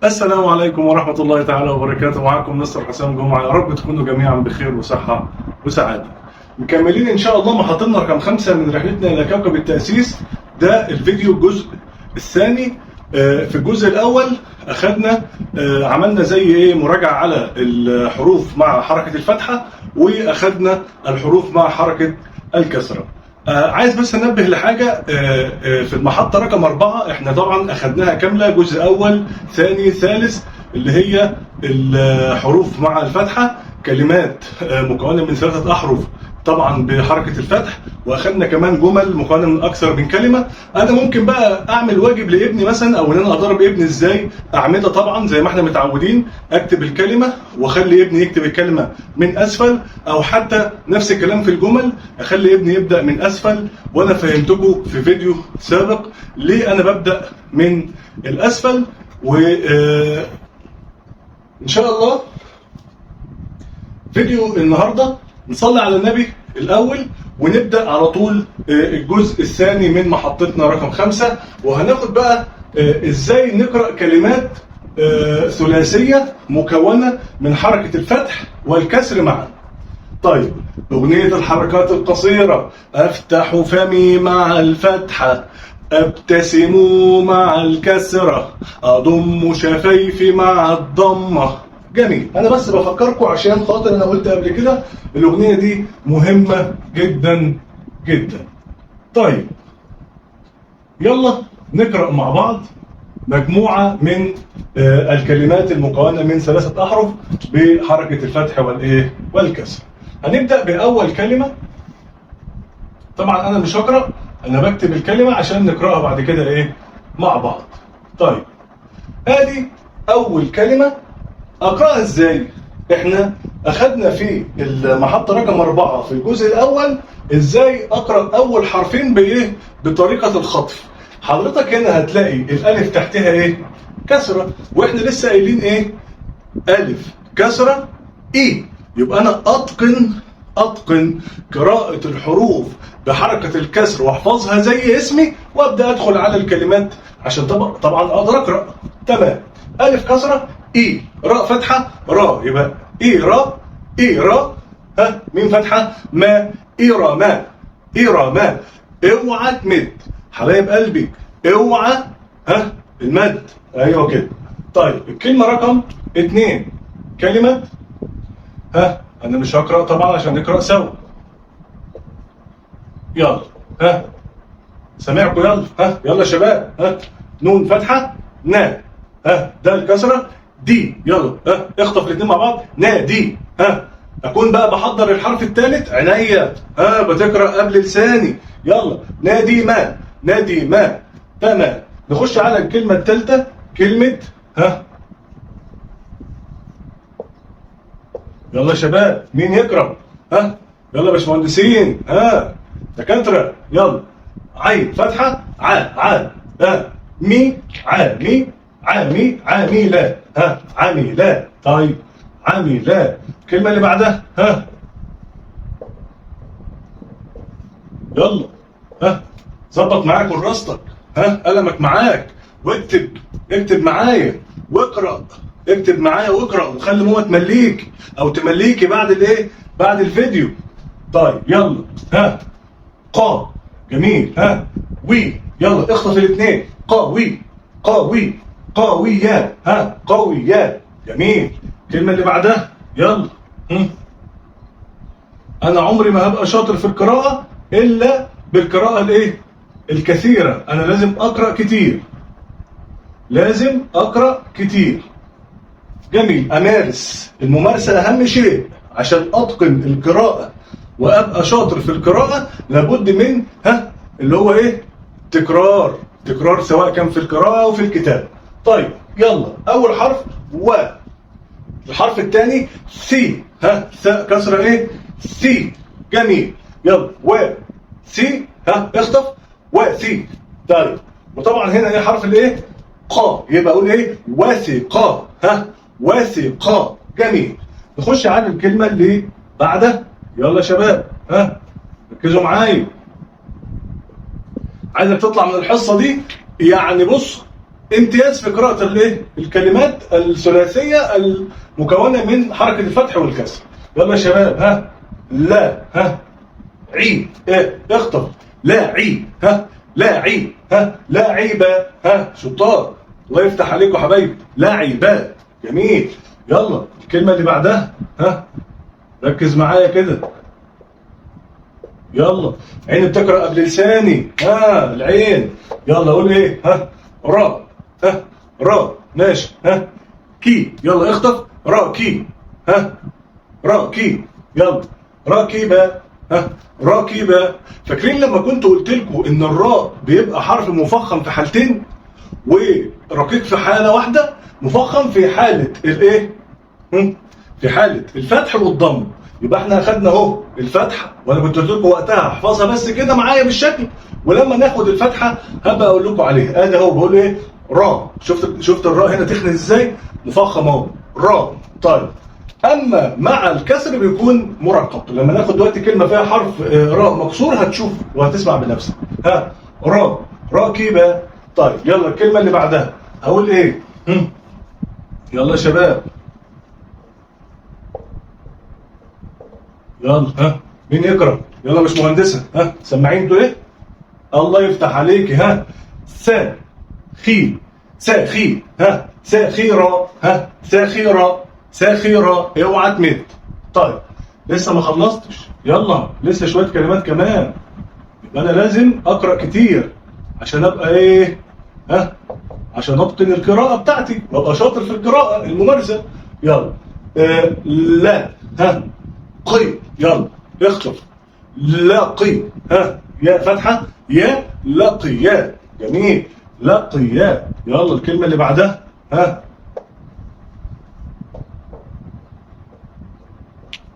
السلام عليكم ورحمة الله تعالى وبركاته. معكم مستر حسام جمعة. يا رب تكونوا جميعا بخير وصحة وسعادة. مكملين إن شاء الله محطتنا رقم 5 من رحلتنا إلى كوكب التأسيس. ده الفيديو الجزء الثاني. في الجزء الأول أخذنا عملنا زي مراجعة على الحروف مع حركة الفتحة، وأخذنا الحروف مع حركة الكسرة. عايز بس انبه لحاجه. في المحطه رقم 4 احنا طبعا اخذناها كامله، جزء اول ثاني ثالث، اللي هي الحروف مع الفتحه، كلمات مكونه من 3 احرف طبعا بحركه الفتح، واخذنا كمان جمل مكونه من اكثر من كلمه. انا ممكن بقى اعمل واجب لابني مثلا، او ان انا ادرب ابني ازاي اعمدها. طبعا زي ما احنا متعودين اكتب الكلمه واخلي ابني يكتب الكلمه من اسفل، او حتى نفس الكلام في الجمل اخلي ابني يبدا من اسفل. وانا فهمتكم في فيديو سابق ليه انا ببدا من الاسفل. و ان شاء الله فيديو النهارده نصلي على النبي الأول ونبدأ على طول الجزء الثاني من محطتنا رقم 5. وهناخد بقى إزاي نقرأ كلمات ثلاثية مكونة من حركة الفتح والكسر معا. طيب، أغنية الحركات القصيرة: أفتح فمي مع الفتحة، أبتسم مع الكسرة، أضم شفايفي مع الضمة. جميل. انا بس بفكركم عشان خاطر انا قلت قبل كده الاغنيه دي مهمه جدا جدا. طيب يلا نقرا مع بعض مجموعه من الكلمات المكونه من 3 احرف بحركه الفتح والايه والكسر. هنبدا باول كلمه. طبعا انا مش هقرا، انا بكتب الكلمه عشان نقراها بعد كده ايه مع بعض. طيب ادي اول كلمه. اقراها ازاي؟ احنا اخذنا في المحطه رقم 4 في الجزء الاول ازاي اقرا اول حرفين بايه؟ بطريقه الخطف. حضرتك هنا هتلاقي الالف تحتها ايه؟ كسره، واحنا لسه قايلين ايه؟ الف كسره اي. يبقى انا اتقن قراءه الحروف بحركه الكسر واحفظها زي اسمي، وابدا ادخل على الكلمات عشان طبعا اقدر اقرا. تمام. الف كسره اي، راء فتحه را، يبقى اي را اي را. ها، ميم فتحه ما، ايرا ما ايرا ما. اوعى تمد حبايب قلبي، اوعى المد. ايوه كده. طيب الكلمه رقم 2 كلمه انا مش هقرا طبعا عشان نقرا سوا. يلا سامعكم. يلا يلا يا شباب. نون فتحه نا، ده الكسره دي. يلا اخطف الاثنين مع بعض. نادي. اكون بقى بحضر الحرف الثالث عينيا، بتقرا قبل لساني. يلا نادي ما، نادي ما. تمام. نخش على الكلمه الثالثه، كلمه يلا يا شباب، مين يقرا؟ يلا يا باشمهندسين، دكاتره. يلا عين فتحه ع مي عامي عامي عاملة. عاملة. طيب عاملة. الكلمة اللي بعدها يلا ظبط معاك كراستك، قلمك معاك، واكتب. اكتب معايا واقرا. اكتب معايا واقرا، وخلي ماما تمليك او تمليكي بعد الايه؟ بعد الفيديو. طيب يلا قا. جميل. وي. يلا اخطف الاثنين. قوي قوي قوية. قوية. جميل. الكلمة اللي بعدها يلا. أنا عمري ما هبقى شاطر في القراءة إلا بالقراءة الإيه؟ الكثيرة. أنا لازم أقرأ كتير. لازم أقرأ كتير. جميل. أمارس. الممارسة أهم شيء. عشان أتقن القراءة وأبقى شاطر في القراءة لابد من اللي هو إيه؟ تكرار. تكرار سواء كان في القراءة أو في الكتاب. طيب يلا أول حرف و. الحرف الثاني سي. ثاء كسرة ايه؟ سي. جميل. يلا و سي. اخطف و سي. طيب وطبعا هنا ايه حرف الايه؟ قا. يبقى اقول ايه؟ وثقة. وثقة. جميل. نخش على الكلمة اللي بعدها. يلا يا شباب ركزوا معايا. عايزك تطلع من الحصة دي يعني بص امتياز في قراءة الايه؟ الكلمات الثلاثية المكونة من حركة الفتح والكسر. يلا يا شباب، ها لا، ها عي، ايه اخطب، لا عي، ها لا عي، ها لا عيبة، ها شطار، الله يفتح عليكم يا حبايبي، لا عيبة، جميل. يلا الكلمة اللي بعدها، ها ركز معايا كده، يلا عيني بتقرأ قبل لساني، ها العين، يلا قول ايه، ها را، ها را، ماشي، ها كي، يلا اخطف، را كي، ها را كي، يلا راكبة، ها راكبة. فاكرين لما كنت قلت لكم ان الراء بيبقى حرف مفخم في حالتين ورقيق في حالة واحدة؟ مفخم في حالة الايه؟ في حالة الفتح والضم. يبقى احنا اخدنا اهو الفتحة، وانا كنت قلت لكم وقتها احفظها بس كده معايا بالشكل، ولما ناخد الفتحة هبقى اقول لكم عليها. ادي اهو بقول ايه؟ را. شفت الراء هنا تخنت ازاي؟ مفخم اهو، را. طيب اما مع الكسر بيكون مرقق. لما ناخد دلوقتي كلمه فيها حرف راء مكسور هتشوف وهتسمع بنفسك. ها را، راكبه. طيب يلا الكلمه اللي بعدها هقول ايه؟ يلا يا شباب، يلا ها مين يقرا؟ يلا مش مهندسه، ها سماعين انتوا ايه؟ الله يفتح عليكي. ها سا خي، ساخي، ها ساخيره، ها ساخيره، ساخيره، اوعى تمد. طيب لسه ما خلصتش، يلا لسه شويه كلمات كمان، يبقى انا لازم اقرا كتير عشان ابقى ايه؟ ها عشان اتقن القراءه بتاعتي وابقى شاطر في القراءه الممارسه. يلا لا، ها قي، يلا اخطف، لقي، ها يا فتحه، يا لقي، يا جميل، لقي، يا. يلا الكلمه اللي بعدها، ها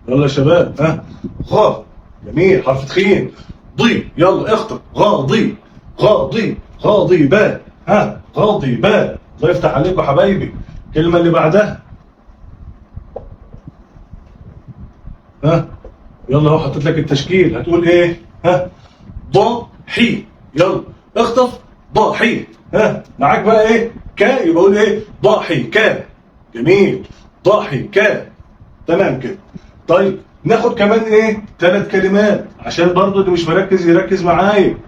يلا يا شباب، ها غا، جميل، حرف تخين، ضي، يلا اخطب، غاضي، غاضي، غاضي با، ها غاضي با، الله يفتح عليكم يا حبايبي. الكلمه اللي بعدها، ها يلا اهو حطيت لك التشكيل، هتقول ايه؟ ها ضحي، يلا اخطف، ضحي، ها معاك بقى ايه؟ كا، يبقى قول ايه؟ ضحي كا، جميل، ضحي كا، تمام كده. طيب ناخد كمان ايه؟ 3 كلمات عشان برضو اللي مش مركز يركز معايا.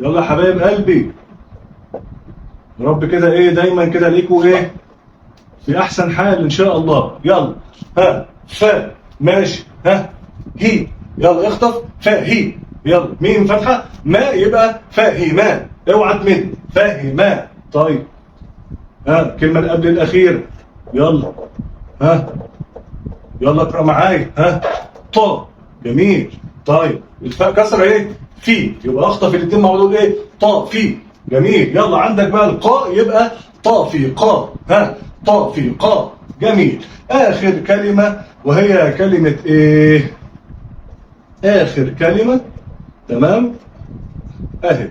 يلا يا حبايب قلبي، يا رب كده ايه دايما كده ليكوا ايه في احسن حال ان شاء الله. يلا ها فا، ماشي، ها هي، يلا اخطف، فا هي، يلا مين فتحه؟ ما، يبقى فاهما، اوعى تمد، فاهما. طيب ها الكلمه اللي قبل الاخيره، يلا ها يلا اقرا معايا، ها طا، جميل. طيب الفاء كسر ايه؟ في، يبقى اخطف الاثنين مع بعض ايه؟ طا في، جميل. يلا عندك بقى القاء يبقى طا في قا، ها طا في قا، جميل. اخر كلمه وهي كلمه ايه؟ اخر كلمه، تمام اهي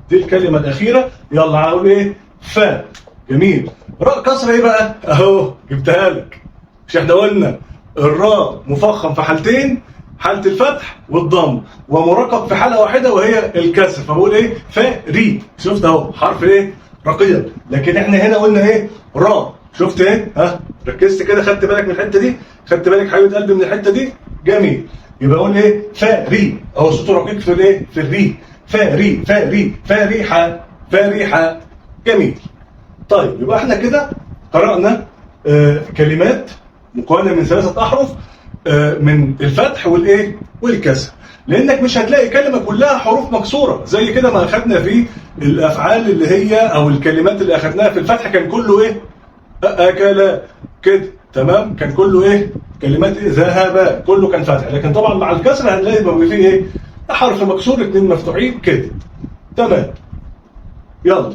دي الكلمه الاخيره. يلا هقول ايه؟ فا، جميل. راء كسر ايه بقى؟ اهو جبتها لك. مش احنا قلنا الراء مفخم في حالتين، حالة الفتح والضم، ومرقق في حالة واحدة وهي الكسر، فبقول ايه؟ فري. شفت اهو حرف ايه؟ رقيق. لكن احنا هنا قلنا ايه؟ راء. شفت ايه؟ ها ركزت كده، خدت بالك من الحتة دي؟ خدت بالك حبيبة قلبي من الحتة دي؟ جميل. يبقى اقول ايه؟ فري، اهو صوته رقيق في الايه؟ في الري. فري، فري، فريحة، فريحة، جميل. طيب يبقى احنا كده قرأنا كلمات مكونة من 3 أحرف من الفتح والايه؟ والكسر. لانك مش هتلاقي كلمة كلها حروف مكسورة زي كده ما اخدنا في الافعال اللي هي او الكلمات اللي اخدناها في الفتح كان كله ايه؟ اكل كده، تمام؟ كان كله ايه؟ كلمات إيه؟ ذهب، كله كان فتح. لكن طبعا مع الكسر هنلاقي بقى فيه ايه؟ حرف مكسور 2 مفتوحين كده، تمام. يلا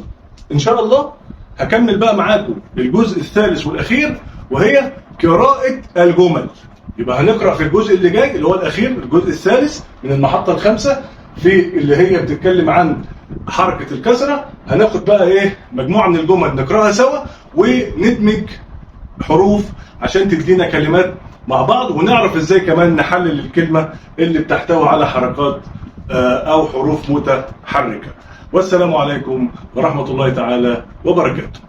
ان شاء الله هكمل بقى معاكم الجزء الثالث والاخير وهي قراءة الجمل. يبقى هنقرأ في الجزء اللي جاي اللي هو الأخير، الجزء الثالث من المحطة الخامسة، في اللي هي بتتكلم عن حركة الكسرة. هناخد بقى إيه؟ مجموعة من الجمل نقرأها سوا وندمج حروف عشان تدينا كلمات مع بعض، ونعرف إزاي كمان نحلل الكلمة اللي بتحتوي على حركات أو حروف متحركة. والسلام عليكم ورحمة الله تعالى وبركاته.